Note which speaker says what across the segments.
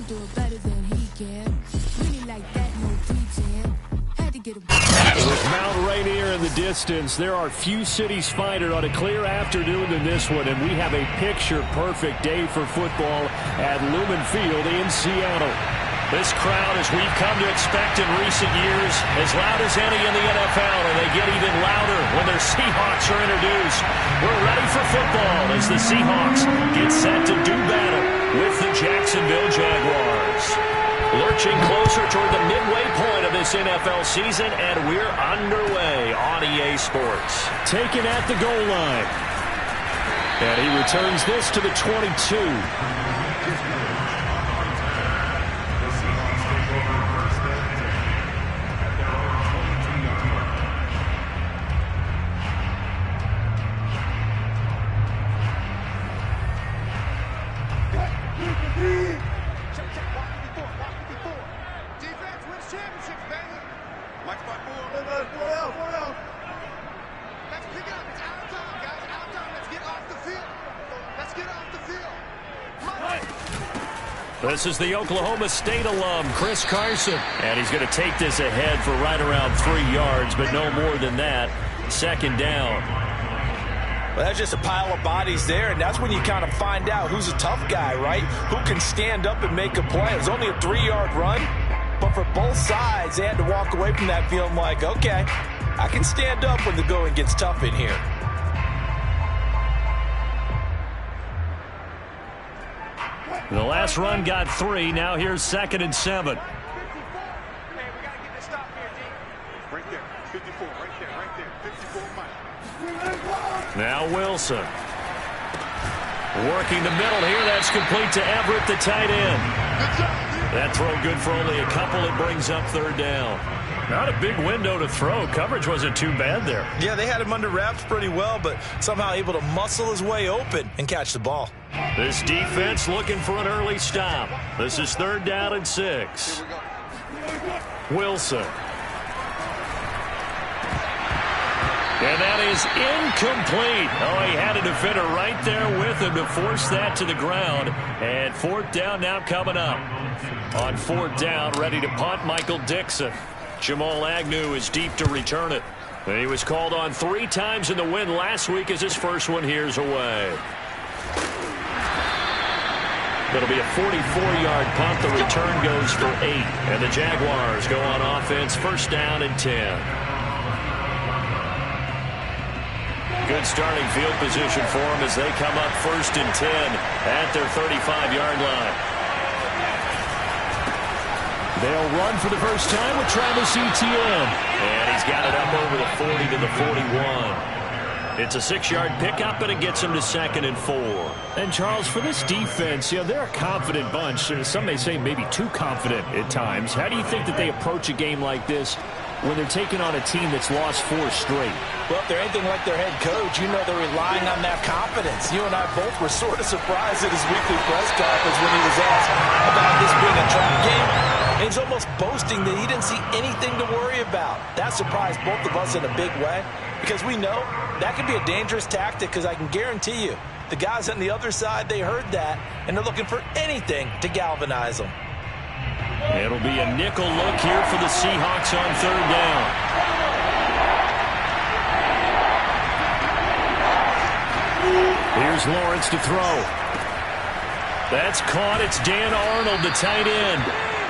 Speaker 1: do it better than he can. Really like that, no pretend. Had to get a...
Speaker 2: With Mount Rainier in the distance, there are few cities finer on a clear afternoon than this one, and we have a picture-perfect day for football at Lumen Field in Seattle. This crowd, as we've come to expect in recent years, as loud as any in the NFL, and they get even louder when their Seahawks are introduced. We're ready for football as the Seahawks get set to do battle with the Jacksonville Jaguars. Lurching closer toward the midway point of this NFL season, and we're underway on EA Sports. Taken at the goal line. And he returns this to the 22. This is the Oklahoma State alum, Chris Carson. And he's going to take this ahead for right around 3 yards, but no more than that. Second down.
Speaker 3: Well, that's just a pile of bodies there, and that's when you kind of find out who's a tough guy, right? Who can stand up and make a play. It was only a 3-yard run, but for both sides, they had to walk away from that feeling like, okay, I can stand up when the going gets tough in here.
Speaker 2: The last run got 3. Now here's 2nd and 7.
Speaker 4: Hey, we got to get this stop here, D. Right there. 54. Right there. Right there. 54 Mike.
Speaker 2: Now Wilson. Working the middle here. That's complete to Everett, the tight end. That throw good for only a couple. It brings up 3rd down. Not a big window to throw. Coverage wasn't too bad there.
Speaker 3: Yeah, they had him under wraps pretty well, but somehow able to muscle his way open and catch the ball.
Speaker 2: This defense looking for an early stop. This is 3rd down and 6. Wilson. And that is incomplete. Oh, he had a defender right there with him to force that to the ground. And 4th down now coming up. On 4th down, ready to punt, Michael Dixon. Jamal Agnew is deep to return it. And he was called on 3 times in the win last week as his first one here's away. It'll be a 44-yard punt. The return goes for 8. And the Jaguars go on offense, 1st down and 10. Good starting field position for them as they come up 1st and 10 at their 35-yard line. They'll run for the first time with Travis Etienne. And he's got it up over the 40 to the 41. It's a 6-yard pickup, and it gets him to 2nd and 4. And, Charles, for this defense, they're a confident bunch. Some may say maybe too confident at times. How do you think that they approach a game like this when they're taking on a team that's lost 4 straight?
Speaker 3: Well, if they're anything like their head coach, they're relying on that confidence. You and I both were sort of surprised at his weekly press conference when he was asked about this being a trap game. And he's almost boasting that he didn't see anything to worry about. That surprised both of us in a big way because we know that could be a dangerous tactic because I can guarantee you the guys on the other side, they heard that, and they're looking for anything to galvanize them.
Speaker 2: It'll be a nickel look here for the Seahawks on 3rd down. Here's Lawrence to throw. That's caught. It's Dan Arnold, the tight end.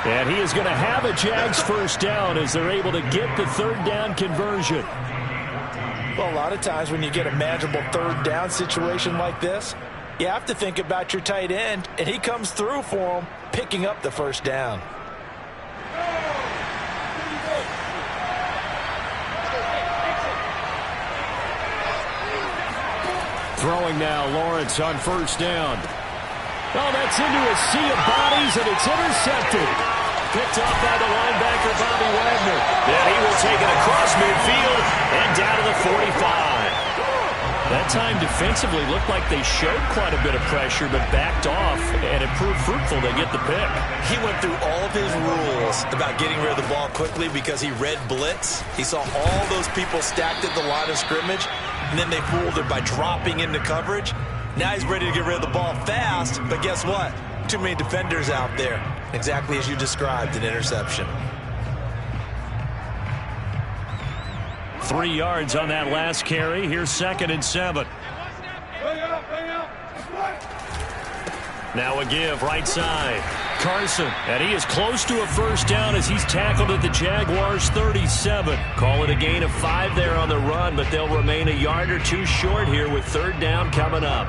Speaker 2: And he is going to have a Jags 1st down as they're able to get the 3rd down conversion.
Speaker 3: Well, a lot of times when you get a manageable 3rd down situation like this, you have to think about your tight end, and he comes through for him, picking up the 1st down.
Speaker 2: Throwing now, Lawrence on 1st down. Oh, that's into a sea of bodies, and it's intercepted. Picked off by the linebacker, Bobby Wagner. Then he will take it across midfield and down to the 45. That time defensively looked like they showed quite a bit of pressure, but backed off, and it proved fruitful to get the pick.
Speaker 3: He went through all of his rules about getting rid of the ball quickly because he read blitz. He saw all those people stacked at the line of scrimmage, and then they fooled it by dropping into coverage. Now he's ready to get rid of the ball fast, but guess what? Too many defenders out there. Exactly as you described, an interception.
Speaker 2: 3 yards on that last carry. Here's 2nd and 7. Now a give right side. Carson, and he is close to a first down as he's tackled at the Jaguars' 37. Call it a gain of 5 there on the run, but they'll remain a yard or two short here with 3rd down coming up.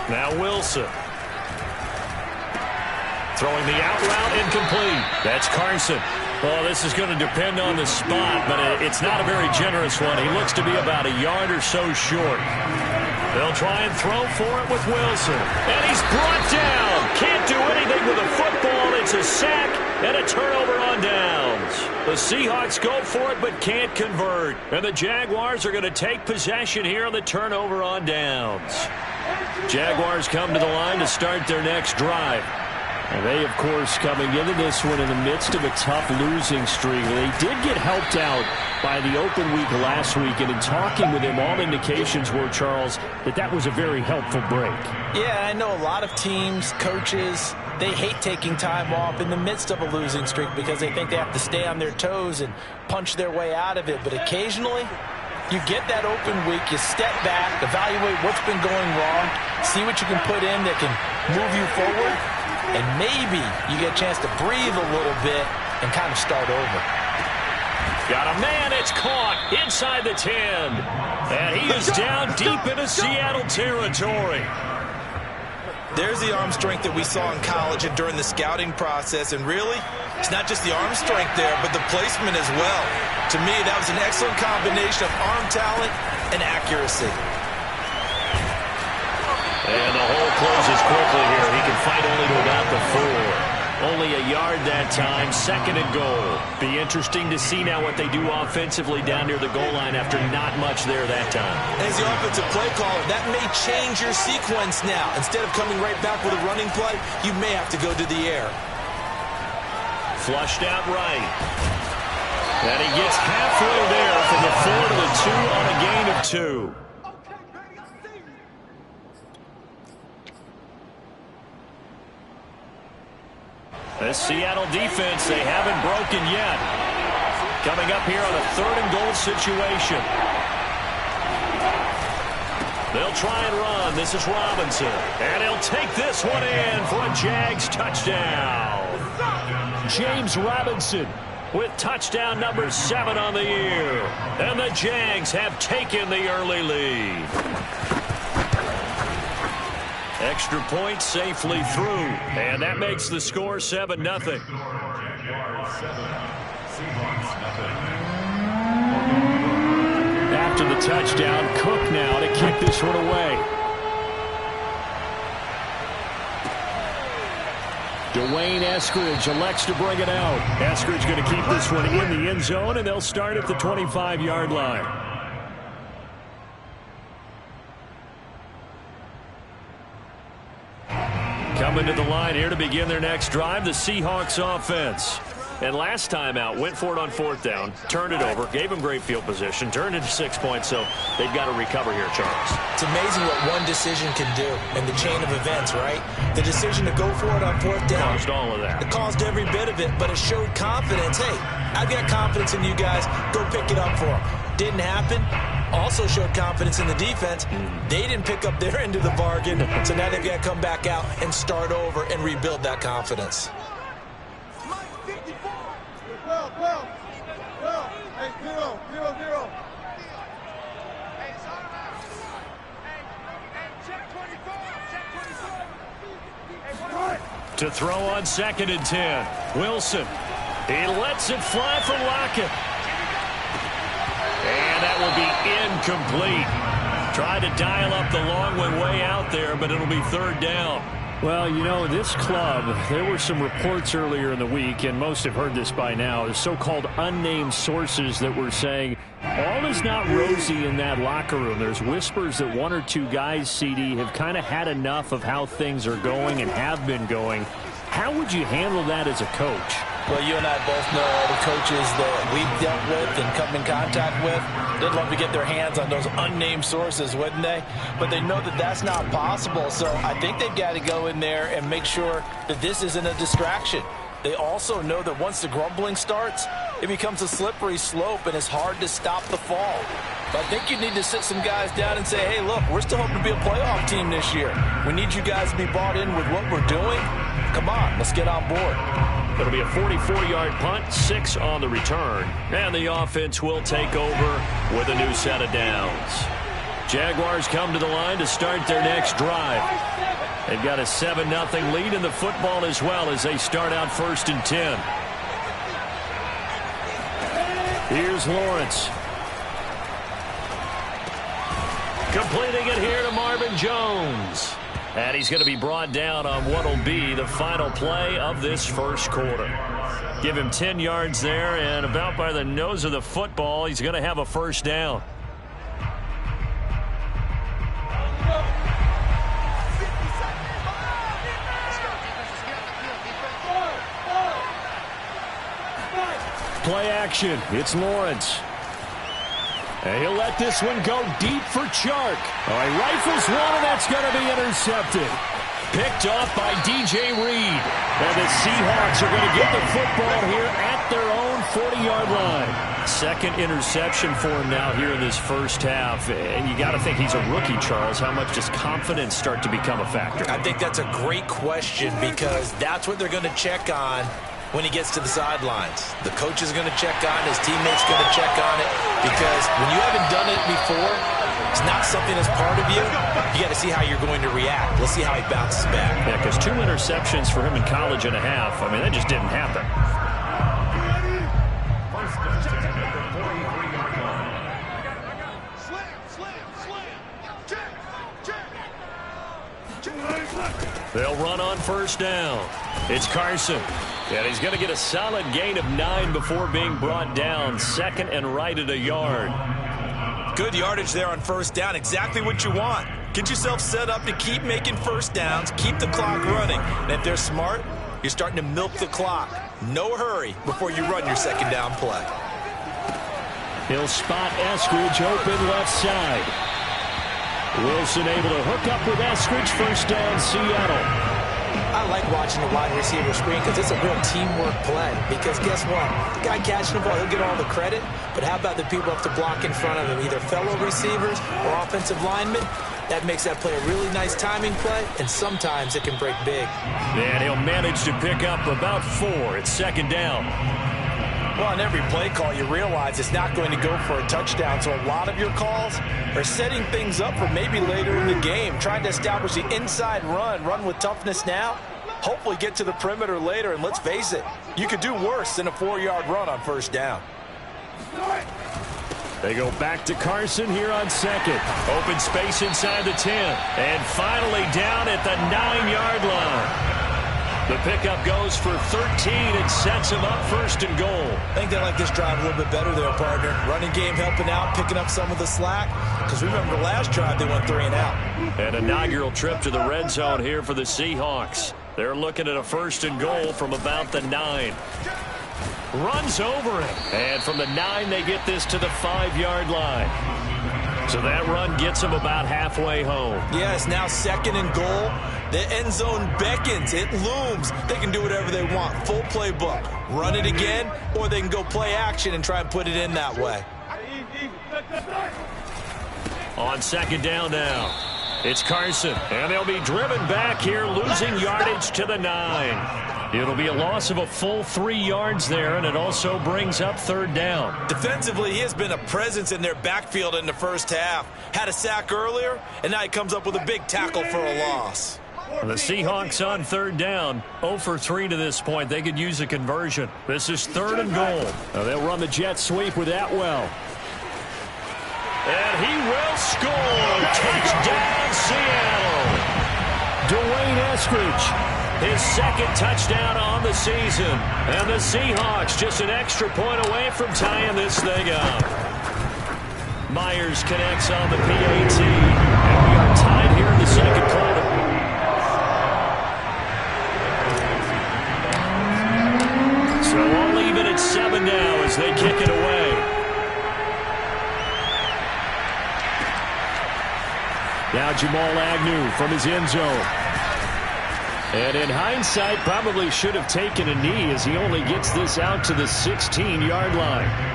Speaker 2: Now Wilson. Throwing the out route, incomplete. That's Carson. Well, this is going to depend on the spot, but it's not a very generous one. He looks to be about a yard or so short. They'll try and throw for it with Wilson. And he's brought down. Can't do anything with a football. It's a sack and a turnover on downs. The Seahawks go for it but can't convert. And the Jaguars are going to take possession here on the turnover on downs. Jaguars come to the line to start their next drive. And they, of course, coming into this one in the midst of a tough losing streak. They did get helped out by the open week last week. And in talking with him, all indications were, Charles, that was a very helpful break.
Speaker 3: Yeah, I know a lot of teams, coaches, they hate taking time off in the midst of a losing streak because they think they have to stay on their toes and punch their way out of it. But occasionally, you get that open week, you step back, evaluate what's been going wrong, see what you can put in that can move you forward, and maybe you get a chance to breathe a little bit and kind of start over.
Speaker 2: Got a man, it's caught inside the 10. And he is down deep into Seattle territory.
Speaker 3: There's the arm strength that we saw in college and during the scouting process. And really, it's not just the arm strength there, but the placement as well. To me, that was an excellent combination of arm talent and accuracy.
Speaker 2: And the hole closes quickly here. He can fight only to about the 4. Only a yard that time, 2nd and goal. Be interesting to see now what they do offensively down near the goal line after not much there that time.
Speaker 3: As the offensive play caller, that may change your sequence now. Instead of coming right back with a running play, you may have to go to the air.
Speaker 2: Flushed out right. And he gets halfway there from the 4 to the 2 on a gain of 2. This Seattle defense, they haven't broken yet. Coming up here on a 3rd and goal situation. They'll try and run. This is Robinson. And he'll take this one in for a Jags touchdown. James Robinson with touchdown number 7 on the year. And the Jags have taken the early lead. Extra point safely through. And that makes the score 7-0. After the touchdown, Cook now to kick this one away. Dwayne Eskridge elects to bring it out. Eskridge going to keep this one in the end zone, and they'll start at the 25-yard line. Coming to the line here to begin their next drive, the Seahawks offense. And last time out, went for it on 4th down, turned it over, gave them great field position, turned it to 6 points, so they've got to recover here, Charles. It's amazing what one decision can do in the chain of events, right? The decision to go for it on 4th down. Caused all of that.
Speaker 3: It caused every bit of it, but it showed confidence. Hey, I've got confidence in you guys. Go pick it up for them. Didn't happen. Also showed confidence in the defense. They didn't pick up their end of the bargain, so now they've got to come back out and start over and rebuild that confidence.
Speaker 2: To throw on 2nd and 10. Wilson. He lets it fly for Lockett. And that will be incomplete. Tried to dial up the long one way out there, but it'll be 3rd down. Well, you know, this club, there were some reports earlier in the week, and most have heard this by now, the so-called unnamed sources that were saying all is not rosy in that locker room. There's whispers that 1 or 2 guys, CD, have kind of had enough of how things are going and have been going. How would you handle that as a coach?
Speaker 3: Well, you and I both know all the coaches that we've dealt with and come in contact with. They'd love to get their hands on those unnamed sources, wouldn't they? But they know that that's not possible, so I think they've got to go in there and make sure that this isn't a distraction. They also know that once the grumbling starts, it becomes a slippery slope, and it's hard to stop the fall. But I think you need to sit some guys down and say, hey, look, we're still hoping to be a playoff team this year. We need you guys to be bought in with what we're doing. Come on, let's get on board.
Speaker 2: It'll be a 44-yard punt, 6 on the return. And the offense will take over with a new set of downs. Jaguars come to the line to start their next drive. They've got a 7-0 lead in the football as well as they start out 1st and 10. Here's Lawrence. Completing it here to Marvin Jones. And he's going to be brought down on what will be the final play of this first quarter. Give him 10 yards there, and about by the nose of the football, he's going to have a first down. Play action. It's Lawrence. And he'll let this one go deep for Chark. All right, rifles one, and that's going to be intercepted. Picked off by DJ Reed. And the Seahawks are going to get the football here at their own 40-yard line. Second interception for him now here in this first half. And you got to think he's a rookie, Charles. How much does confidence start to become a factor?
Speaker 3: I think that's a great question because that's what they're going to check on when he gets to the sidelines. The coach is going to check on it. His teammates going to check on it because when you haven't done it before, it's not something that's part of you. You got to see how you're going to react. Let's see how he bounces back.
Speaker 2: Yeah, because 2 interceptions for him in college and a half. I mean, that just didn't happen. They'll run on first down. It's Carson. And he's going to get a solid gain of 9 before being brought down. 2nd and right at a yard.
Speaker 3: Good yardage there on first down. Exactly what you want. Get yourself set up to keep making first downs. Keep the clock running. And if they're smart, you're starting to milk the clock. No hurry before you run your second down play.
Speaker 2: He'll spot Eskridge open left side. Wilson able to hook up with Eskridge. First down, Seattle.
Speaker 5: I like watching the wide receiver screen because it's a real teamwork play. Because guess what? The guy catching the ball, he'll get all the credit. But how about the people up to block in front of him, either fellow receivers or offensive linemen? That makes that play a really nice timing play, and sometimes it can break big.
Speaker 2: And he'll manage to pick up about 4. It's second down.
Speaker 3: Well, on every play call, you realize it's not going to go for a touchdown. So a lot of your calls are setting things up for maybe later in the game, trying to establish the inside run with toughness now, hopefully get to the perimeter later. And let's face it, you could do worse than a 4-yard run on first down.
Speaker 2: They go back to Carson here on second. Open space inside the 10. And finally down at the 9-yard line. The pickup goes for 13 and sets him up first and goal.
Speaker 3: I think they like this drive a little bit better there, partner. Running game helping out, picking up some of the slack. Because remember, the last drive they went 3 and out.
Speaker 2: An inaugural trip to the red zone here for the Seahawks. They're looking at a first and goal from about the 9. Runs over it. And from the 9, they get this to the 5-yard line. So that run gets them about halfway home.
Speaker 3: Yes, now second and goal. The end zone beckons. It looms. They can do whatever they want. Full playbook. Run it again, or they can go play action and try and put it in that way.
Speaker 2: On second down now, it's Carson. And they'll be driven back here, losing yardage to the 9. It'll be a loss of a full 3 yards there, and it also brings up third down.
Speaker 3: Defensively, he has been a presence in their backfield in the first half. Had a sack earlier, and now he comes up with a big tackle for a loss.
Speaker 2: The Seahawks on third down, 0 for 3 to this point. They could use a conversion. This is third and goal. Now they'll run the jet sweep with Atwell. And he will score. Touchdown, Seattle. Dwayne Eskridge. His second touchdown on the season. And the Seahawks just an extra point away from tying this thing up. Myers connects on the PAT. And we are tied here in the second quarter. So Jamal Agnew from his end zone. And in hindsight, probably should have taken a knee as he only gets this out to the 16-yard line.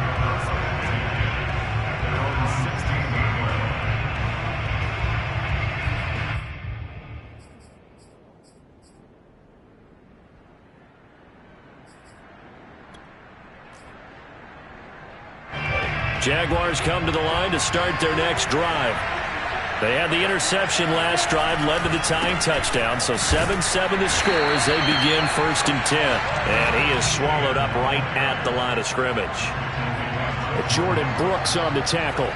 Speaker 2: Jaguars come to the line to start their next drive. They had the interception last drive, led to the tying touchdown, so 7-7 the score as they begin 1st and 10. And he is swallowed up right at the line of scrimmage. Jordan Brooks on the tackle.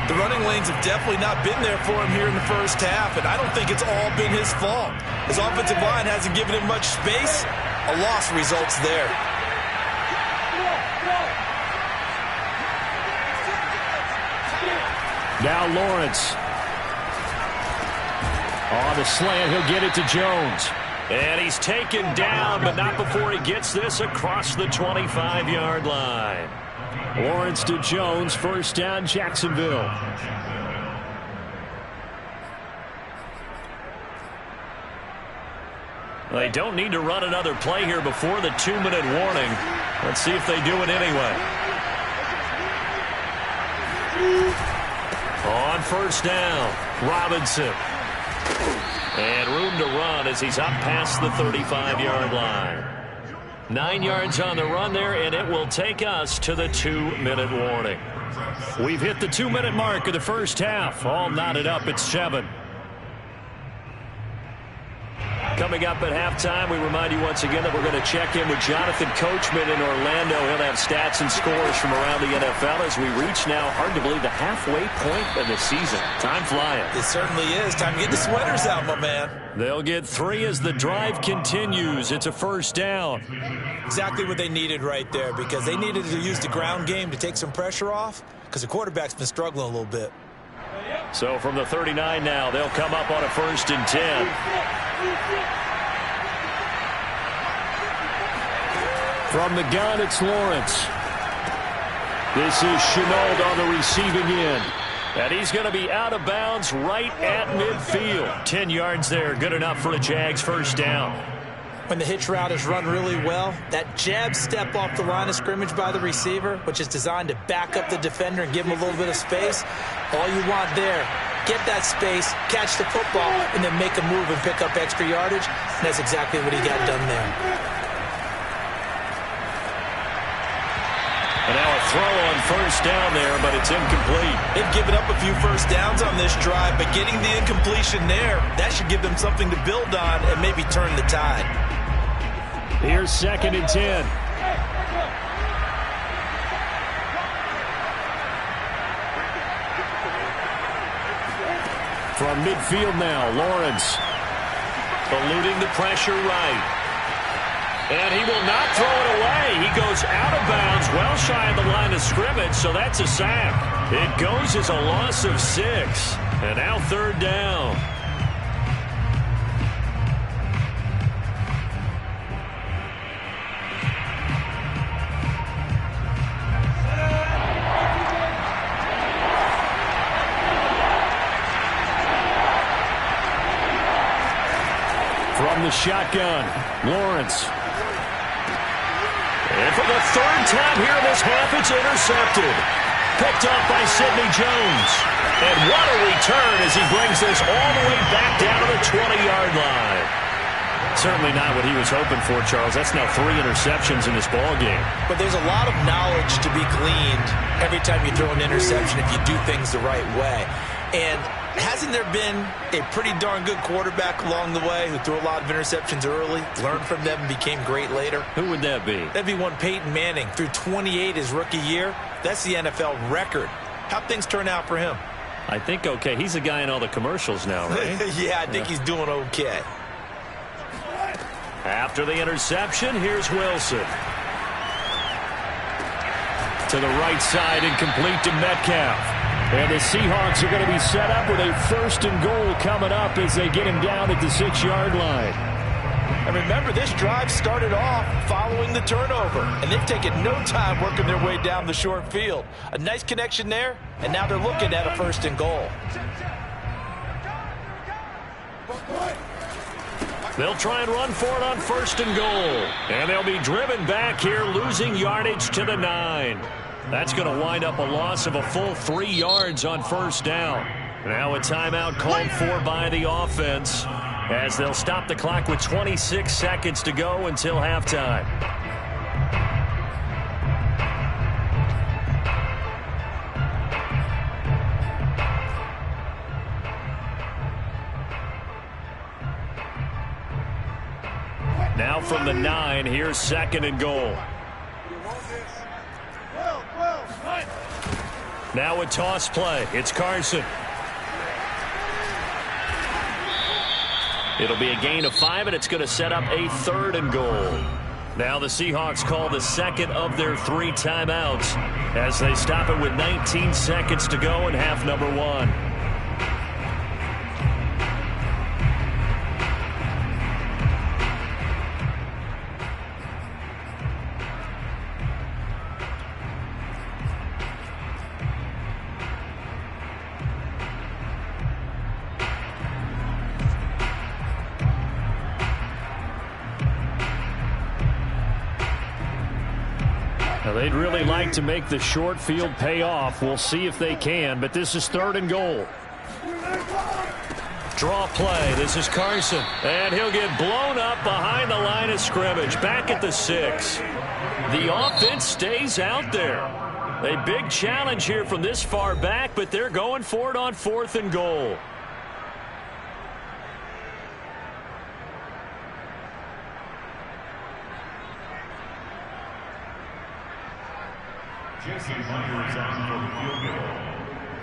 Speaker 3: The running lanes have definitely not been there for him here in the first half, and I don't think it's all been his fault. His offensive line hasn't given him much space. A loss results there.
Speaker 2: Now Lawrence. On the slant, he'll get it to Jones. And he's taken down, but not before he gets this across the 25-yard line. Lawrence to Jones, 1st down, Jacksonville. They don't need to run another play here before the 2-minute warning. Let's see if they do it anyway. On 1st down, Robinson. And room to run as he's up past the 35-yard line. 9 yards on the run there, and it will take us to the 2-minute warning. We've hit the 2-minute mark of the first half. All knotted up at 7. Coming up at halftime, we remind you once again that we're going to check in with Jonathan Coachman in Orlando. He'll have stats and scores from around the NFL as we reach now, hard to believe, the halfway point of the season. Time flying.
Speaker 3: It certainly is. Time to get the sweaters out, my man.
Speaker 2: They'll get 3 as the drive continues. It's a 1st down.
Speaker 5: Exactly what they needed right there, because they needed to use the ground game to take some pressure off, because the quarterback's been struggling a little bit.
Speaker 2: So from the 39 now, they'll come up on a 1st and 10. From the gun, it's Lawrence. This is Chenault on the receiving end. And he's going to be out of bounds right at midfield. 10 yards there, good enough for a Jags 1st down.
Speaker 5: When the hitch route is run really well, that jab step off the line of scrimmage by the receiver, which is designed to back up the defender and give him a little bit of space, all you want there, get that space, catch the football, and then make a move and pick up extra yardage. And that's exactly what he got done there.
Speaker 2: And now a throw on 1st down there, but it's incomplete.
Speaker 3: They've given up a few 1st downs on this drive, but getting the incompletion there, that should give them something to build on and maybe turn the tide.
Speaker 2: Here's 2nd and 10. From midfield now, Lawrence. Eluding the pressure right. And he will not throw it away. He goes out of bounds, well shy of the line of scrimmage, so that's a sack. It goes as a loss of 6. And now 3rd down. From the shotgun, Lawrence. And for the 3rd time here in this half, it's intercepted. Picked up by Sidney Jones. And what a return as he brings this all the way back down to the 20-yard line. Certainly not what he was hoping for, Charles. That's now 3 interceptions in this ball game.
Speaker 5: But there's a lot of knowledge to be gleaned every time you throw an interception if you do things the right way. And hasn't there been a pretty darn good quarterback along the way who threw a lot of interceptions early, learned from them, and became great later?
Speaker 2: Who would that be?
Speaker 5: That'd be one Peyton Manning. Threw 28 his rookie year. That's the NFL record. How'd things turn out for him?
Speaker 2: I think okay. He's a guy in all the commercials now, right?
Speaker 5: Yeah, I think he's doing okay.
Speaker 2: After the interception, here's Wilson. To the right side, incomplete to Metcalf. And the Seahawks are going to be set up with a 1st and goal coming up as they get him down at the 6-yard line.
Speaker 3: And remember, this drive started off following the turnover, and they've taken no time working their way down the short field. A nice connection there, and now they're looking at a 1st and goal.
Speaker 2: They'll try and run for it on 1st and goal. And they'll be driven back here, losing yardage to the 9. That's going to wind up a loss of a full 3 yards on 1st down. Now a timeout called for by the offense, as they'll stop the clock with 26 seconds to go until halftime. Now from the 9, here's 2nd and goal. Now a toss play. It's Carson. It'll be a gain of 5, and it's going to set up a 3rd and goal. Now the Seahawks call the 2nd of their 3 timeouts as they stop it with 19 seconds to go in half number 1. They'd really like to make the short field pay off. We'll see if they can, but this is 3rd and goal. Draw play. This is Carson, and he'll get blown up behind the line of scrimmage, back at the 6. The offense stays out there. A big challenge here from this far back, but they're going for it on 4th and goal.
Speaker 6: Jesse Myers on for the field goal.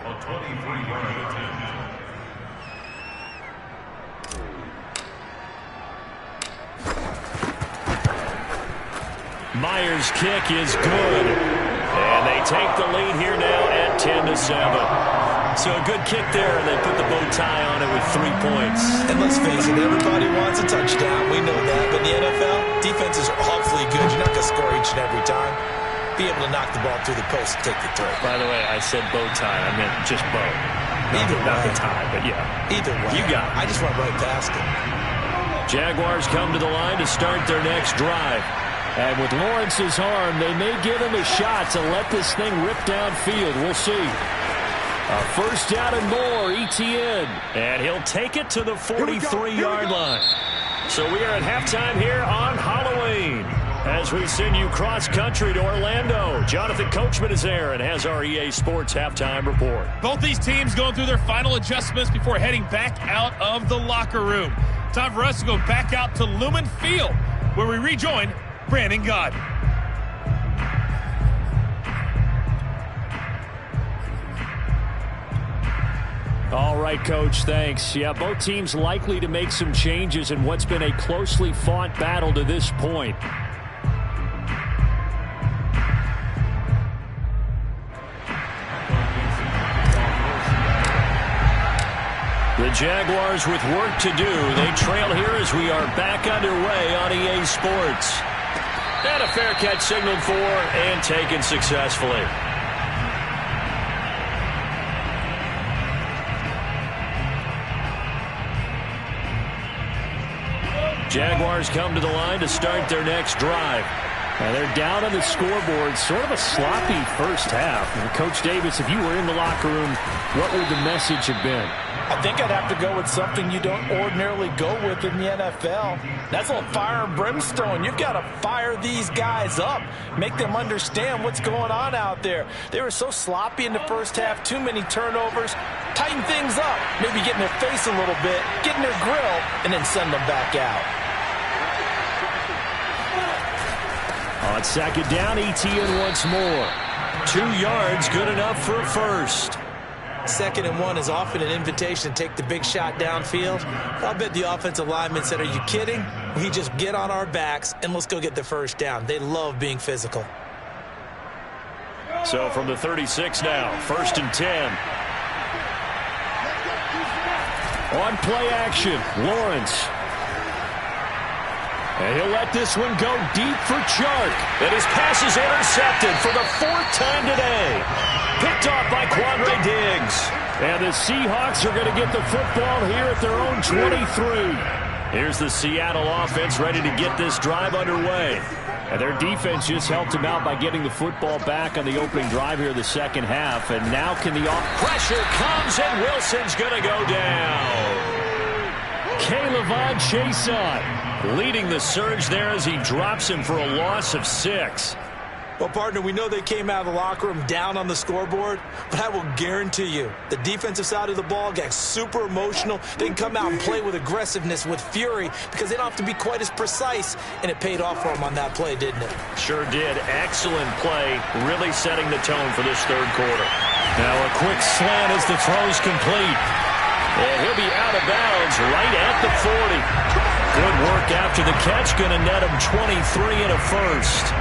Speaker 6: A 23-yard attempt.
Speaker 2: Myers' kick is good. And they take the lead here now at 10-7. So a good kick there, and they put the bow tie on it with 3 points.
Speaker 5: And let's face it, everybody wants a touchdown. We know that. But in the NFL, defenses are awfully good. You're not going to score each and every time. Be able to knock the ball through the post and take the throw.
Speaker 2: By the way, I said bow tie. I meant just bow.
Speaker 5: Either way.
Speaker 2: Not the tie, but yeah.
Speaker 5: Either way.
Speaker 2: You got it.
Speaker 5: I just went right past it.
Speaker 2: Jaguars come to the line to start their next drive. And with Lawrence's arm, they may give him a shot to let this thing rip downfield. We'll see. A 1st down and more, ETN. And he'll take it to the 43-yard line. So we are at halftime here on Halloween, as we send you cross-country to Orlando. Jonathan Coachman is there and has our EA Sports halftime report.
Speaker 7: Both these teams going through their final adjustments before heading back out of the locker room. Time for us to go back out to Lumen Field, where we rejoin Brandon Gott.
Speaker 2: All right, Coach, thanks. Yeah, both teams likely to make some changes in what's been a closely fought battle to this point. The Jaguars with work to do. They trail here as we are back underway on EA Sports. And a fair catch signaled for and taken successfully. Jaguars come to the line to start their next drive. And they're down on the scoreboard, sort of a sloppy first half. And Coach Davis, if you were in the locker room, what would the message have been?
Speaker 3: I think I'd have to go with something you don't ordinarily go with in the NFL. That's a little fire and brimstone. You've got to fire these guys up, make them understand what's going on out there. They were so sloppy in the first half, too many turnovers. Tighten things up, maybe get in their face a little bit, get in their grill, and then send them back out.
Speaker 2: On 2nd down, ETN once more. 2 yards, good enough for a first.
Speaker 5: 2nd and 1 is often an invitation to take the big shot downfield. I'll bet the offensive lineman said, are you kidding? We just get on our backs and let's go get the first down. They love being physical.
Speaker 2: So from the 36 now, 1st and 10. On play action, Lawrence. And he'll let this one go deep for Chark. And his pass is intercepted for the 4th time today. Picked off by Quandre Diggs. And the Seahawks are going to get the football here at their own 23. Here's the Seattle offense ready to get this drive underway. And their defense just helped them out by getting the football back on the opening drive here in the second half. And now can the pressure comes, and Wilson's going to go down. K'Lavon Chaisson leading the surge there as he drops him for a loss of 6.
Speaker 5: Well, partner, we know they came out of the locker room down on the scoreboard, but I will guarantee you the defensive side of the ball got super emotional. They can come out and play with aggressiveness, with fury, because they don't have to be quite as precise, and it paid off for them on that play, didn't it?
Speaker 2: Sure did. Excellent play, really setting the tone for this third quarter. Now a quick slant as the throw's complete. And he'll be out of bounds right at the 40. Good work after the catch, going to net him 23 and a first.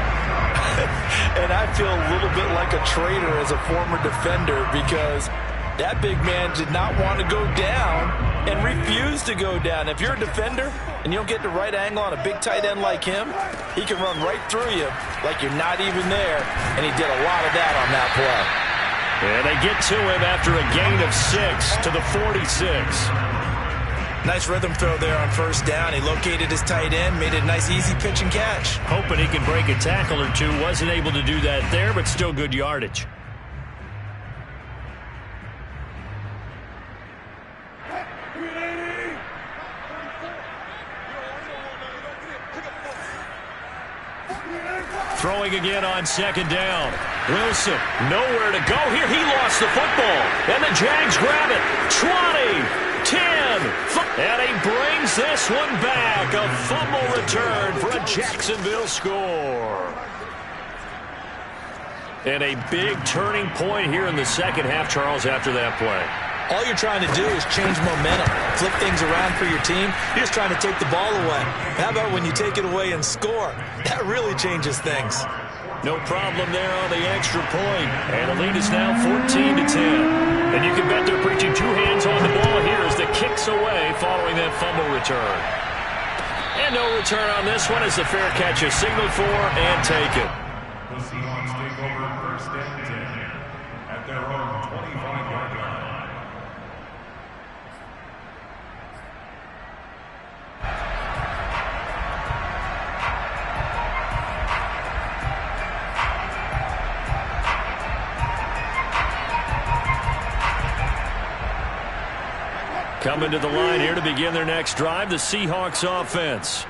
Speaker 3: And I feel a little bit like a traitor as a former defender because that big man did not want to go down and refused to go down. If you're a defender and you don't get the right angle on a big tight end like him, he can run right through you like you're not even there, and he did a lot of that on that play.
Speaker 2: And they get to him after a gain of 6 to the 46.
Speaker 3: Nice rhythm throw there on first down. He located his tight end, made it a nice easy pitch and catch.
Speaker 2: Hoping he can break a tackle or two. Wasn't able to do that there, but still good yardage. Throwing again on second down. Wilson, nowhere to go here. He lost the football. And the Jags grab it. 20, 10, and he brings this one back. A fumble return for a Jacksonville score. And a big turning point here in the second half, Charles, after that play.
Speaker 5: All you're trying to do is change momentum, flip things around for your team. You're just trying to take the ball away. How about when you take it away and score? That really changes things.
Speaker 2: No problem there on the extra point. And the lead is now 14-10. And you can bet they're preaching two hands on the ball here as the kick's away following that fumble return. And no return on this one as the fair catch is signaled for and taken.
Speaker 6: The Seahawks take over first and 10 at their own 25-yard line.
Speaker 2: Coming to the line here to begin their next drive, the Seahawks offense.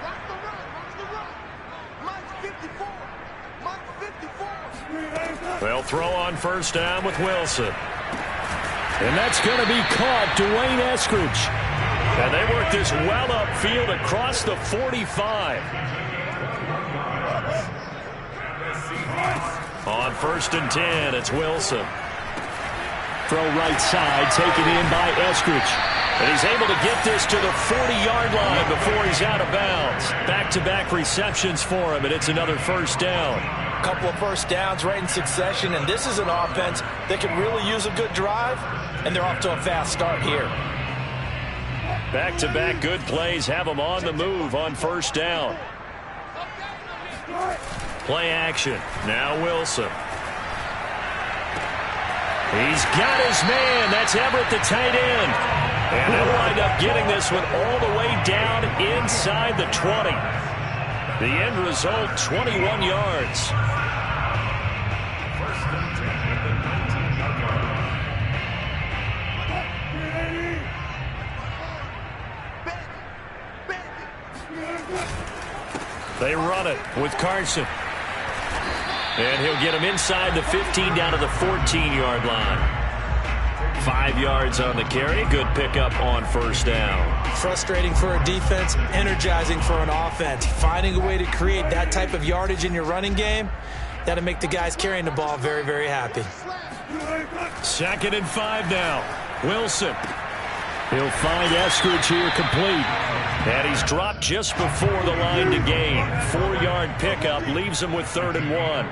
Speaker 2: They'll throw on first down with Wilson. And that's going to be caught, Dwayne Eskridge. And they work this well upfield across the 45. On first and 10, it's Wilson. Throw right side, taken in by Eskridge. And he's able to get this to the 40-yard line before he's out of bounds. Back-to-back receptions for him, and it's another first down.
Speaker 3: A couple of first downs right in succession, and this is an offense that can really use a good drive, and they're off to a fast start here.
Speaker 2: Back-to-back good plays have him on the move on first down. Play action. Now Wilson. He's got his man. That's Everett, the tight end. And they'll wind up getting this one all the way down inside the 20. The end result, 21 yards.
Speaker 6: First and 10 at the 19-yard line.
Speaker 2: They run it with Carson. And he'll get him inside the 15 down to the 14-yard line. 5 yards on the carry. Good pickup on first down.
Speaker 5: Frustrating for a defense, energizing for an offense. Finding a way to create that type of yardage in your running game, that'll make the guys carrying the ball very, very happy.
Speaker 2: 2nd and 5 now. Wilson. He'll find Eskridge here complete. And he's dropped just before the line to gain. 4-yard pickup leaves him with 3rd and 1.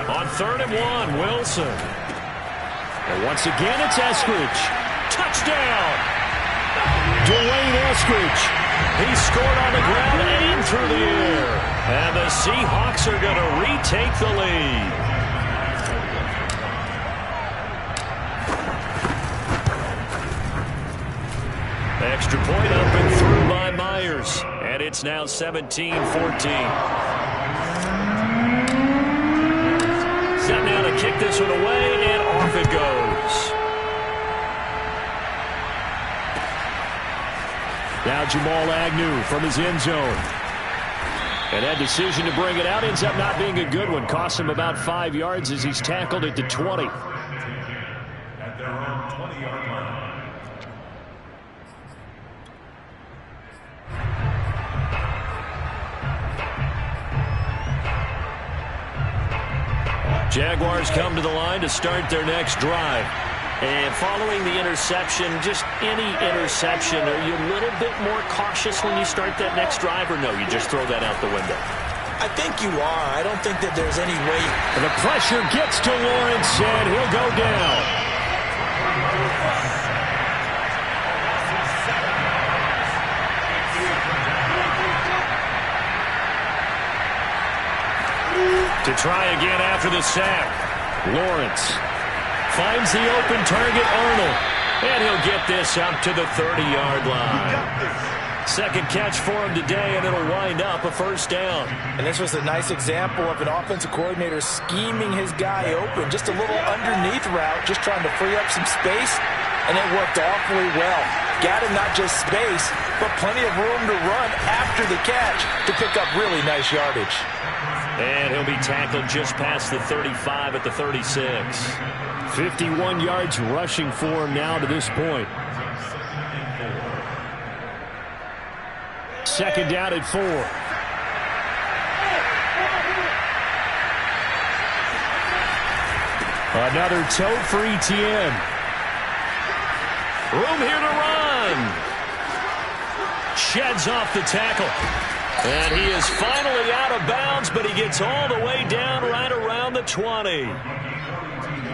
Speaker 2: On 3rd and 1, Wilson. And once again, it's Eskridge. Touchdown! Dwayne Eskridge. He scored on the ground and through the air. And the Seahawks are going to retake the lead. Extra point up and through by Myers. And it's now 17-14. Set now to kick this one away, and off it goes. Now Jamal Agnew from his end zone. And that decision to bring it out ends up not being a good one. Costs him about 5 yards as he's tackled at the 20.
Speaker 6: At their own 20-yard line.
Speaker 2: Jaguars come to the line to start their next drive.
Speaker 3: And following the interception, just any interception, are you a little bit more cautious when you start that next drive, or no, you just throw that out the window?
Speaker 5: I think you are. I don't think that there's any way.
Speaker 2: And the pressure gets to Lawrence, and he'll go down. To try again after the sack. Lawrence finds the open target, Arnold. And he'll get this up to the 30-yard line. Second catch for him today, and it'll wind up a first down.
Speaker 5: And this was a nice example of an offensive coordinator scheming his guy open. Just a little underneath route, just trying to free up some space, and it worked awfully well. Got him not just space, but plenty of room to run after the catch to pick up really nice yardage.
Speaker 2: And he'll be tackled just past the 35 at the 36. 51 yards rushing for him now to this point. Second down at 4. Another tote for Etienne. Room here to run. Sheds off the tackle. And he is finally out of bounds, but he gets all the way down right around the 20.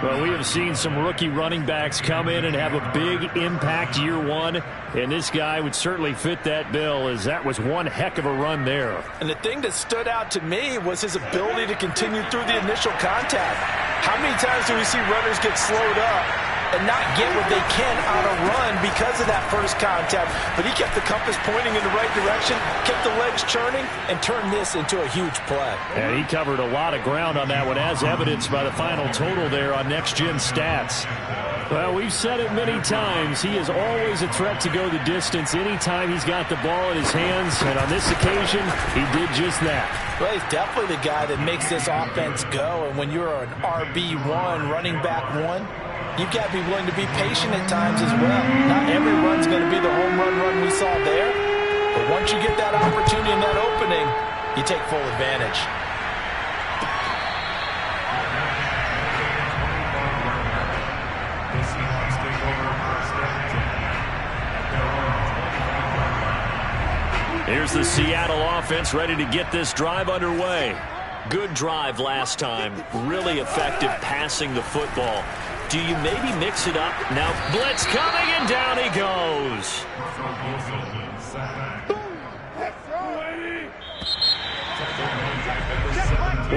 Speaker 2: Well, we have seen some rookie running backs come in and have a big impact year one, and this guy would certainly fit that bill, as that was one heck of a run there.
Speaker 5: And the thing that stood out to me was his ability to continue through the initial contact. How many times do we see runners get slowed up and not get what they can on a run because of that first contact? But he kept the compass pointing in the right direction, kept the legs churning, and turned this into a huge play.
Speaker 2: And he covered a lot of ground on that one, as evidenced by the final total there on Next Gen Stats. Well, we've said it many times. He is always a threat to go the distance anytime he's got the ball in his hands, and on this occasion, he did just that.
Speaker 5: Well, he's definitely the guy that makes this offense go, and when you're an RB1, running back one, you've got to be willing to be patient at times as well. Not every run's going to be the home run we saw there, but once you get that opportunity and that opening, you take full advantage.
Speaker 2: Here's the Seattle offense ready to get this drive underway.
Speaker 3: Good drive last time. Really effective passing the football. Do you maybe mix it up? Now, blitz coming, and down he goes.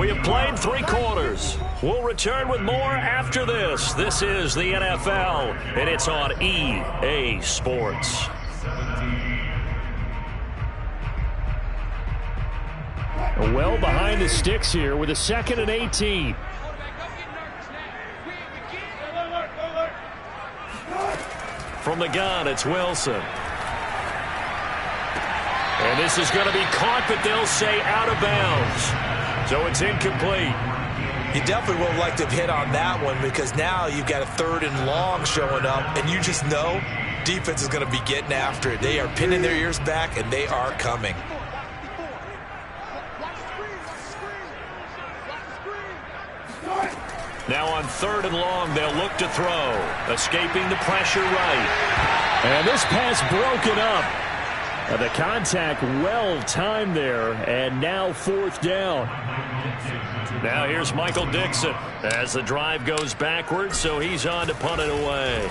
Speaker 3: We have played 3 quarters. We'll return with more after this. This is the NFL, and it's on EA Sports.
Speaker 2: Well behind the sticks here with a 2nd and 18.
Speaker 3: From the gun, it's Wilson.
Speaker 2: And this is going to be caught, but they'll say out of bounds. So it's incomplete.
Speaker 5: You definitely would have liked to have hit on that one, because now you've got a 3rd and long showing up, and you just know defense is going to be getting after it. They are pinning their ears back, and they are coming.
Speaker 3: Now on 3rd and long, they'll look to throw. Escaping the pressure right.
Speaker 2: And this pass broken up. The contact well timed there, and now 4th down.
Speaker 3: Now here's Michael Dixon as the drive goes backwards, so he's on to punt it away.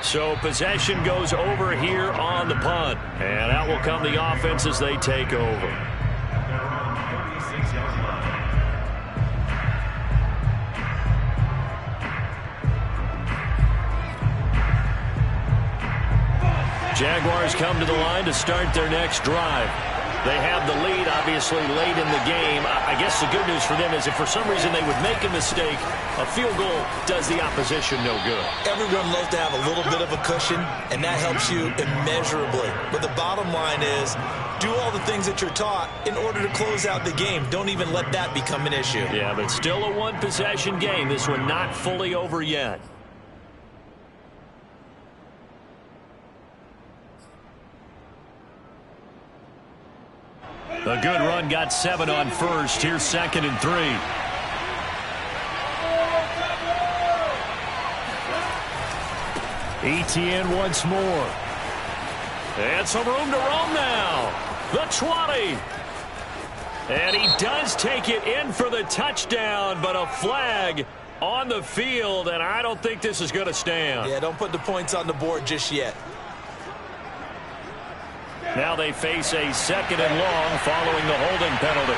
Speaker 3: So possession goes over here on the punt. And out will come the offense as they take over.
Speaker 2: Jaguars come to the line to start their next drive. They have the lead, obviously, late in the game. I guess the good news for them is if for some reason they would make a mistake, a field goal does the opposition no good.
Speaker 3: Everyone loves to have a little bit of a cushion, and that helps you immeasurably. But the bottom line is, do all the things that you're taught in order to close out the game. Don't even let that become an issue.
Speaker 2: Yeah, but still a one-possession game. This one not fully over yet. A good run got 7 on first. Here's 2nd and 3. Etienne once more. And some room to roam now. The 20. And he does take it in for the touchdown, but a flag on the field, and I don't think this is going to stand.
Speaker 3: Yeah, don't put the points on the board just yet.
Speaker 2: Now they face a 2nd and long following the holding penalty.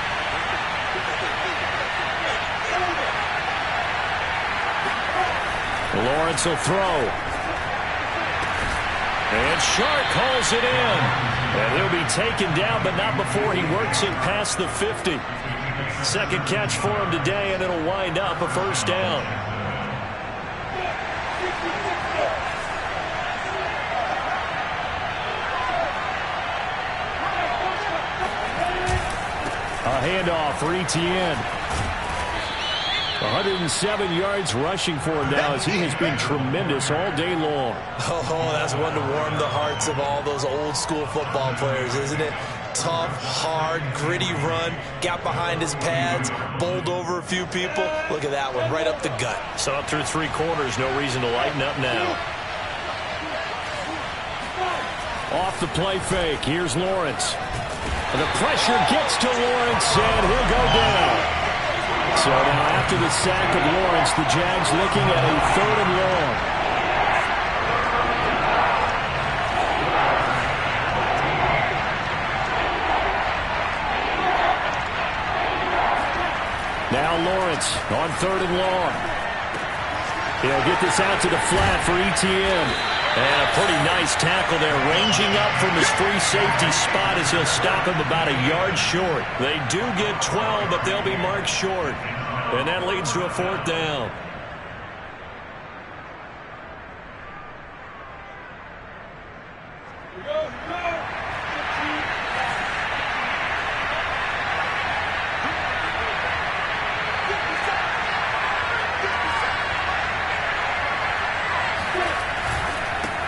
Speaker 2: Lawrence will throw. And Shark hauls it in. And he'll be taken down, but not before he works it past the 50. Second catch for him today, and it'll wind up a first down. A handoff for Etienne. 107 yards rushing for him now as he has been tremendous all day long.
Speaker 3: Oh, that's one to warm the hearts of all those old school football players, isn't it? Tough, hard, gritty run, got behind his pads, bowled over a few people. Look at that one, right up the gut.
Speaker 2: So up through 3 quarters, no reason to lighten up now. Off the play fake, here's Lawrence. The pressure gets to Lawrence, and he'll go down. So now after the sack of Lawrence, the Jags looking at a 3rd and long. Now Lawrence on 3rd and long. He'll get this out to the flat for Etienne. And a pretty nice tackle there, ranging up from his free safety spot as he'll stop him about a yard short. They do get 12, but they'll be marked short. And that leads to a 4th down.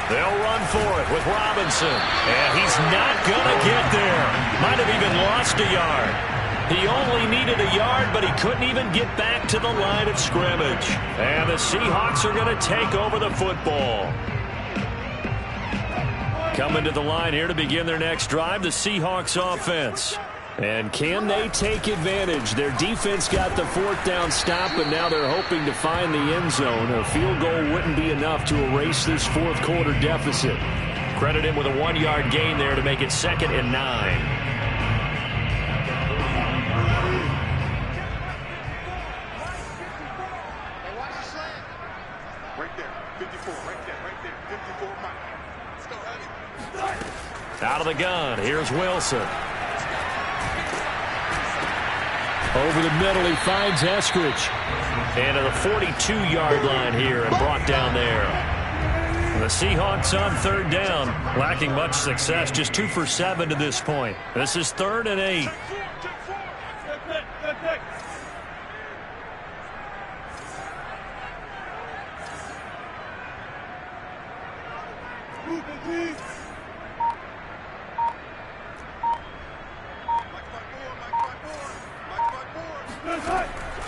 Speaker 2: They'll run for it with Robinson. And he's not going to get there. Might have even lost a yard. He only needed a yard, but he couldn't even get back to the line of scrimmage. And the Seahawks are going to take over the football. Coming to the line here to begin their next drive, the Seahawks offense. And can they take advantage? Their defense got the 4th down stop, but now they're hoping to find the end zone. A field goal wouldn't be enough to erase this 4th quarter deficit. Credit him with a 1-yard gain there to make it 2nd and 9.
Speaker 4: Right there, 54, right there, 54, Mike. Let's go, Eddie.
Speaker 2: Out of the gun, here's Wilson. Over the middle, he finds Eskridge. And to the 42-yard line here and brought down there. The Seahawks on 3rd down, lacking much success, just 2 for 7 to this point. This is 3rd and 8.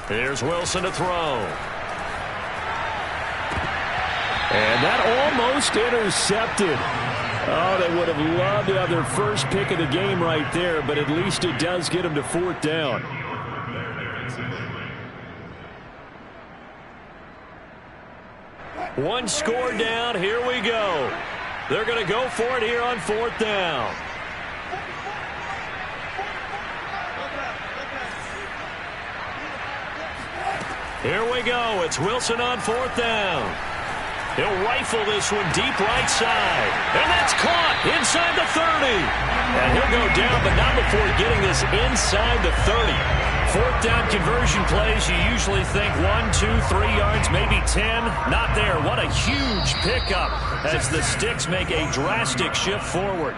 Speaker 2: Here's Wilson to throw. And that almost intercepted. Oh, they would have loved to have their first pick of the game right there, but at least it does get them to 4th down. One score down. Here we go. They're going to go for it here on 4th down. Here we go. It's Wilson on 4th down. He'll rifle this one deep right side. And that's caught inside the 30. And he'll go down, but not before getting this inside the 30. Fourth down conversion plays, you usually think 1, 2, 3 yards, maybe 10. Not there. What a huge pickup as the Sticks make a drastic shift forward.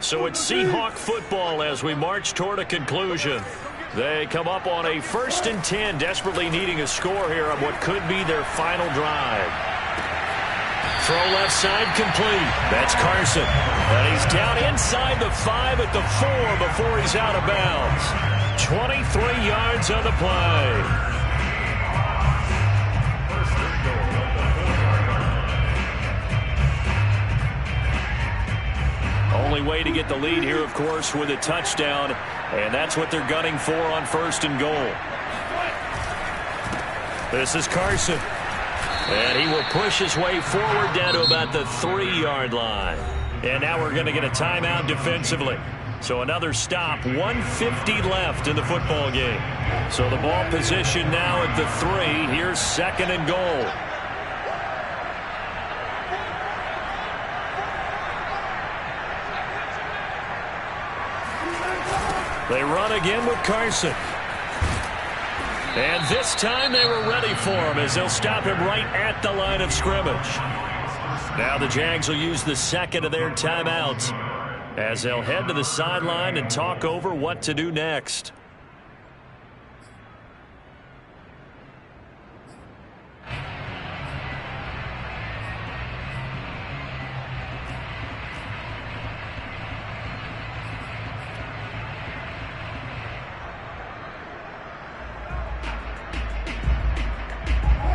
Speaker 2: So it's Seahawk football as we march toward a conclusion. They come up on a 1st and 10, desperately needing a score here on what could be their final drive. Throw left side complete. That's Carson. And he's down inside the 5 at the 4 before he's out of bounds. 23 yards on the play. Only way to get the lead here, of course, with a touchdown, and that's what they're gunning for on 1st and goal. This is Carson, and he will push his way forward down to about the 3-yard line. And now we're going to get a timeout defensively. So another stop, 1:50 left in the football game. So the ball position now at the 3. Here's 2nd and goal. They run again with Carson. And this time they were ready for him as they'll stop him right at the line of scrimmage. Now the Jags will use the 2nd of their timeouts as they'll head to the sideline and talk over what to do next.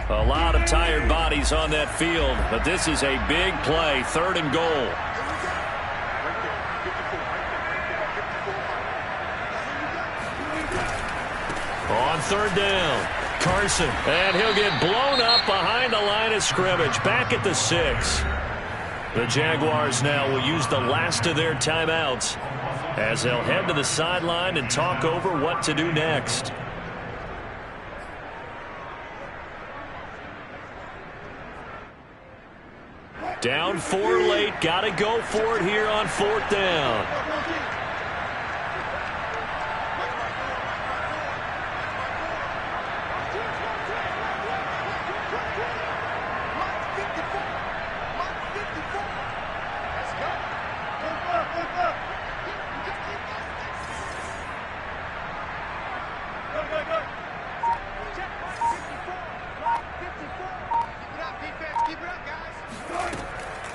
Speaker 2: A lot of tired bodies on that field, but this is a big play, 3rd and goal. On 3rd down, Carson, and he'll get blown up behind the line of scrimmage, back at the 6. The Jaguars now will use the last of their timeouts as they'll head to the sideline and talk over what to do next. Down 4 late, got to go for it here on 4th down.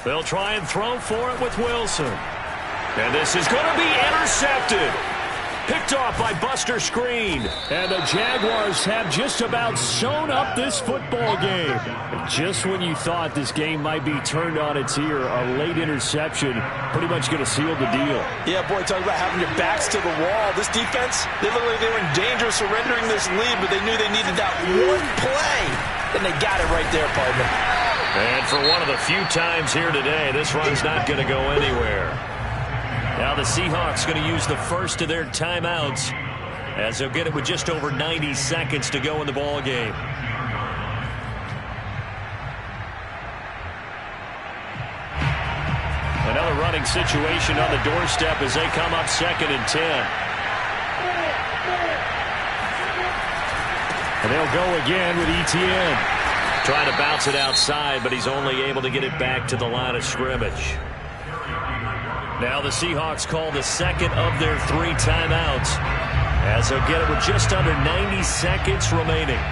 Speaker 2: They'll try and throw for it with Wilson. And this is going to be intercepted. Picked off by Buster Screen. And the Jaguars have just about sewn up this football game. Just when you thought this game might be turned on its ear, a late interception pretty much going to seal the deal. Yeah, boy, talk about having your backs to the wall. This defense, they looked like they were in danger of surrendering this lead, but they knew they needed that one play. And they got it right there, partner. And for one of the few times here today, this run's not going to go anywhere. Now the Seahawks going to use the first of their timeouts as they'll get it with just over 90 seconds to go in the ball game. Another running situation on the doorstep as they come up 2nd and 10. And they'll go again with Etienne. Trying to bounce it outside, but he's only able to get it back to the line of scrimmage. Now the Seahawks call the 2nd of their 3 timeouts as they'll get it with just under 90 seconds remaining.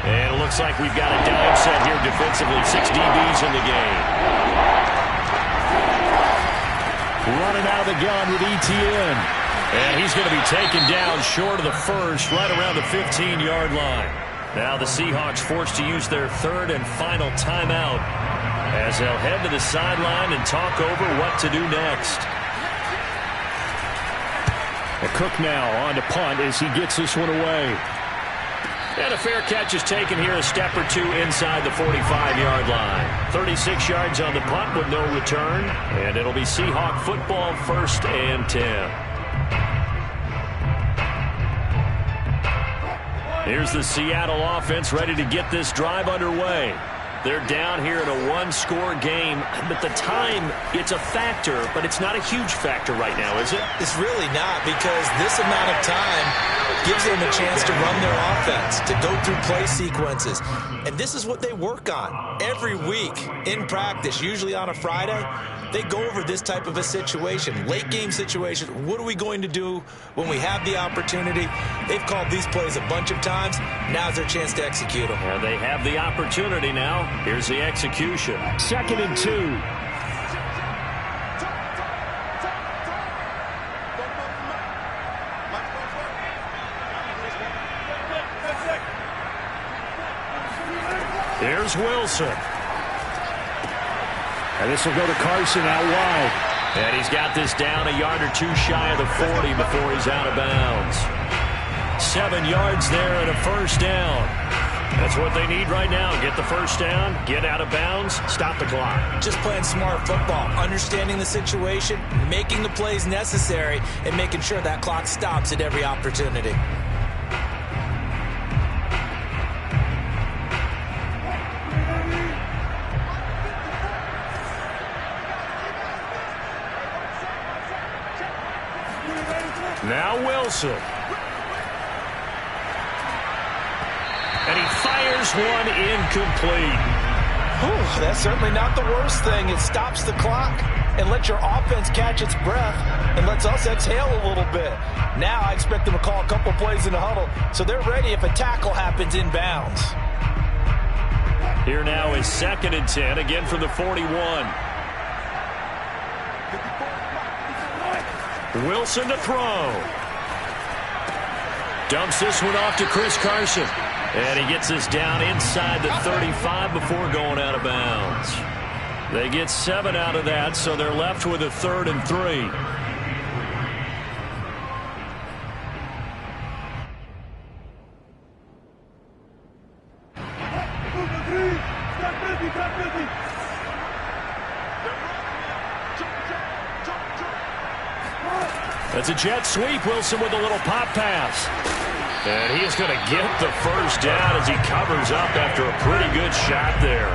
Speaker 2: And it looks like we've got a dime set here defensively. 6 DBs in the game. Running out of the gun with Etienne. And he's going to be taken down short of the first, right around the 15-yard line. Now the Seahawks forced to use their 3rd and final timeout as they'll head to the sideline and talk over what to do next. A Cook now on to punt as he gets this one away. And a fair catch is taken here, a step or two inside the 45-yard line. 36 yards on the punt with no return. And it'll be Seahawk football, 1st and 10. Here's the Seattle offense ready to get this drive underway. They're down here in a one-score game, but the time, it's a factor, but it's not a huge factor right now, is it?
Speaker 5: It's really not, because this amount of time gives them a chance to run their offense, to go through play sequences. And this is what they work on every week in practice, usually on a Friday. They go over this type of a situation, late game situation. What are we going to do when we have the opportunity? They've called these plays a bunch of times. Now's their chance to execute them.
Speaker 2: And they have the opportunity now. Here's the execution. 2nd and 2. Here's Wilson. And this will go to Carson out wide. And he's got this down a yard or two shy of the 40 before he's out of bounds. 7 yards there and a first down. That's what they need right now. Get the first down, get out of bounds, stop the clock.
Speaker 5: Just playing smart football, understanding the situation, making the plays necessary, and making sure that clock stops at every opportunity.
Speaker 2: Now Wilson. And he fires one incomplete.
Speaker 3: Whew, that's certainly not the worst thing. It stops the clock and lets your offense catch its breath and lets us exhale a little bit. Now I expect them to call a couple plays in the huddle so they're ready if a tackle happens inbounds.
Speaker 2: Here now is 2nd and 10, again from the 41. Wilson to throw. Dumps this one off to Chris Carson. And he gets this down inside the 35 before going out of bounds. They get 7 out of that, so they're left with a 3rd and 3. That's a jet sweep. Wilson with a little pop pass. And he is going to get the first down as he covers up after a pretty good shot there.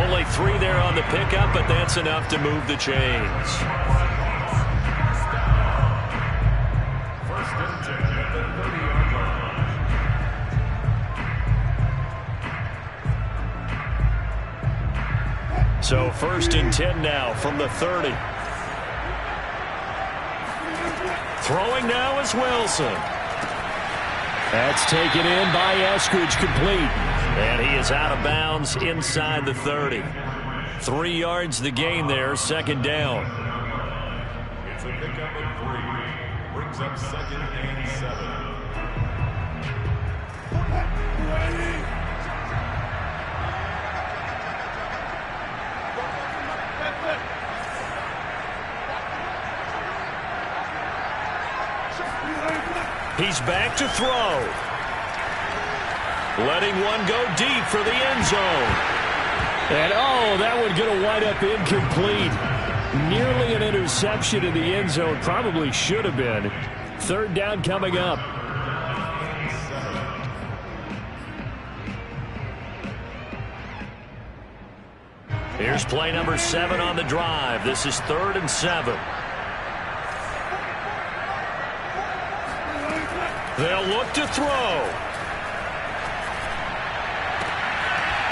Speaker 2: Only 3 there on the pickup, but that's enough to move the chains.
Speaker 6: 1st and 10 at the 30-yard line.
Speaker 2: So 1st and 10 now from the 30. Throwing now is Wilson. That's taken in by Eskridge, complete. And he is out of bounds inside the 30. 3 yards the gain there, 2nd down.
Speaker 6: It's a pickup of 3. Brings up 2nd and 7.
Speaker 2: He's back to throw. Letting one go deep for the end zone. And, oh, that one going to wind up incomplete. Nearly an interception in the end zone. Probably should have been. 3rd down coming up. Here's play number 7 on the drive. This is 3rd and 7. They'll look to throw.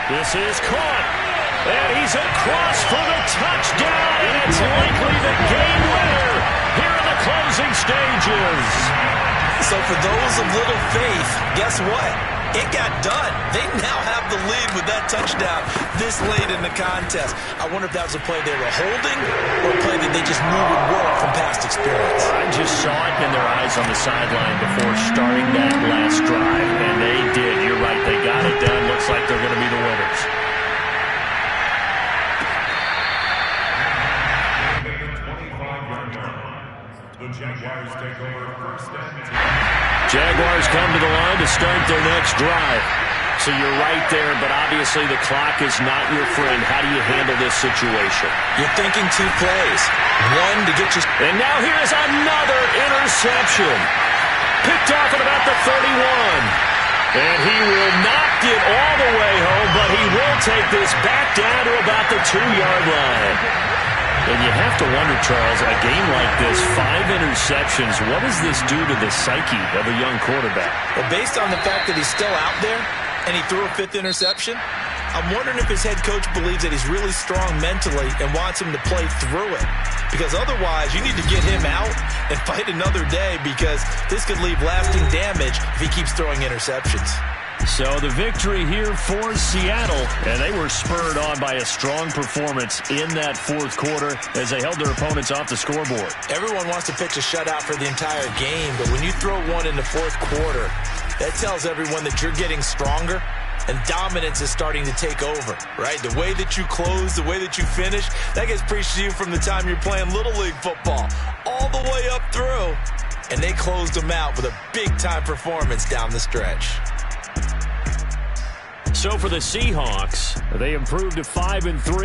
Speaker 2: This is caught. And he's across for the touchdown. And it's likely the game winner here in the closing stages.
Speaker 5: So for those of little faith, guess what? It got done. They now have the lead with that touchdown this late in the contest. I wonder if that was a play they were holding or a play that they just knew would work from past experience.
Speaker 2: I just saw it in their eyes on the sideline before starting that last drive, and they did. You're right. They got it done. Looks like they're going to be the winners.
Speaker 6: At the 25-yard line, the Jaguars take over 1st and 10.
Speaker 2: Jaguars come to the line to start their next drive. So you're right there, but obviously the clock is not your friend. How do you handle this situation?
Speaker 3: You're thinking 2 plays. One to get you...
Speaker 2: And now here's another interception. Picked off at about the 31. And he will not get all the way home, but he will take this back down to about the 2-yard line. And you have to wonder, Charles, a game like this, 5 interceptions, what does this do to the psyche of a young quarterback?
Speaker 3: Well, based on the fact that he's still out there and he threw a 5th interception, I'm wondering if his head coach believes that he's really strong mentally and wants him to play through it. Because otherwise, you need to get him out and fight another day, because this could leave lasting damage if he keeps throwing interceptions.
Speaker 2: So the victory here for Seattle, and they were spurred on by a strong performance in that 4th quarter as they held their opponents off the scoreboard.
Speaker 3: Everyone wants to pitch a shutout for the entire game, but when you throw one in the 4th quarter, that tells everyone that you're getting stronger and dominance is starting to take over, right? The way that you close, the way that you finish, that gets preached to you from the time you're playing Little League football all the way up through, and they closed them out with a big-time performance down the stretch.
Speaker 2: So for the Seahawks, they improved to 5-3.